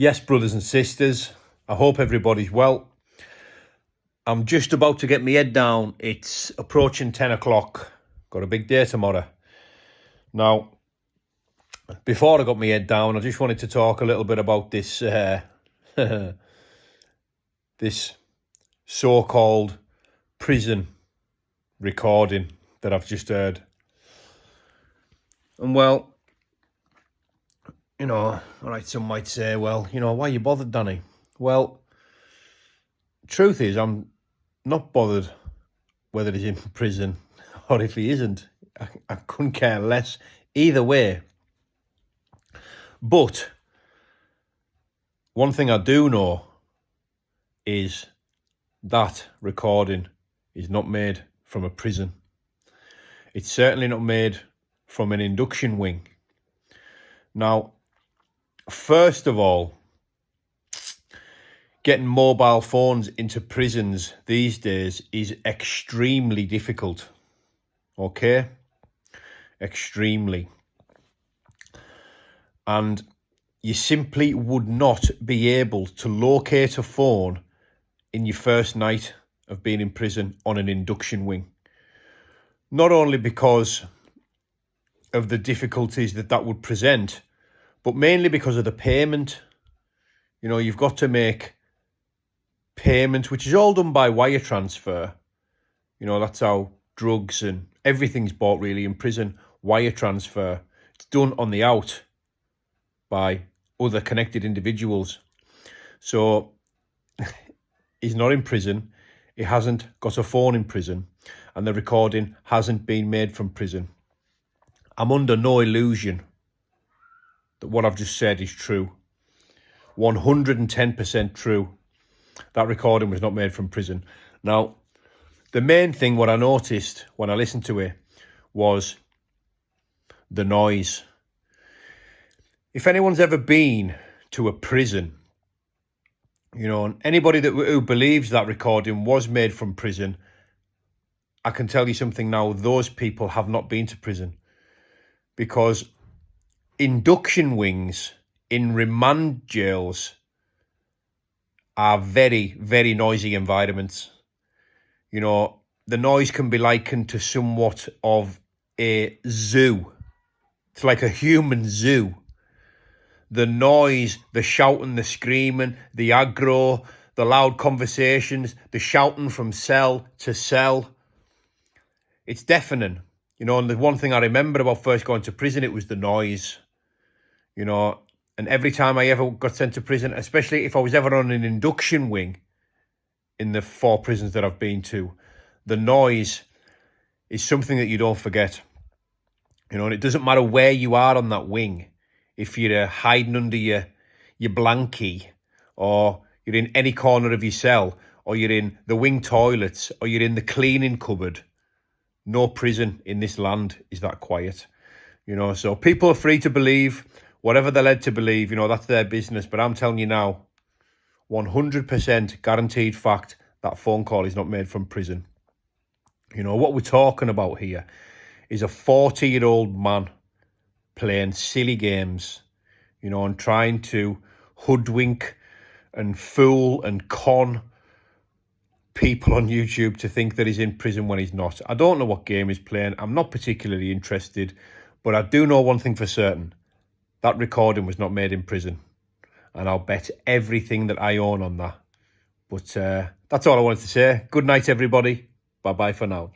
Yes, brothers and sisters, I hope everybody's well. I'm just about to get my head down. It's approaching 10 o'clock. Got a big day tomorrow. Now, before I got my head down, I just wanted to talk a little bit about this this so-called prison recording that I've just heard. And well, all right, some might say, well, why are you bothered, Danny? Well, truth is, I'm not bothered whether he's in prison or if he isn't. I couldn't care less either way. But one thing I do know is that recording is not made from a prison. It's certainly not made from an induction wing. Now, first of all, getting mobile phones into prisons these days is extremely difficult. Okay? Extremely. And you simply would not be able to locate a phone in your first night of being in prison on an induction wing. Not only because of the difficulties that would present, but mainly because of the payment. You've got to make payment, which is all done by wire transfer. That's how drugs and everything's bought really in prison. Wire transfer. It's done on the out by other connected individuals. So he's not in prison. He hasn't got a phone in prison, and the recording hasn't been made from prison. I'm under no illusion that what I've just said is true. 110% true. That recording was not made from prison. Now, the main thing what I noticed when I listened to it was the noise. If anyone's ever been to a prison, and anybody who believes that recording was made from prison, I can tell you something now, those people have not been to prison. Because induction wings in remand jails are very, very noisy environments. The noise can be likened to somewhat of a zoo. It's like a human zoo. The noise, the shouting, the screaming, the aggro, the loud conversations, the shouting from cell to cell. It's deafening. And the one thing I remember about first going to prison, it was the noise. And every time I ever got sent to prison, especially if I was ever on an induction wing in the 4 prisons that I've been to, the noise is something that you don't forget. And it doesn't matter where you are on that wing. If you're hiding under your blankie, or you're in any corner of your cell, or you're in the wing toilets, or you're in the cleaning cupboard, no prison in this land is that quiet. So people are free to believe whatever they're led to believe, that's their business. But I'm telling you now, 100% guaranteed fact, that phone call is not made from prison. What we're talking about here is a 40-year-old man playing silly games, and trying to hoodwink and fool and con people on YouTube to think that he's in prison when he's not. I don't know what game he's playing. I'm not particularly interested, but I do know one thing for certain. That recording was not made in prison, and I'll bet everything that I own on that. But that's all I wanted to say. Good night, everybody. Bye-bye for now.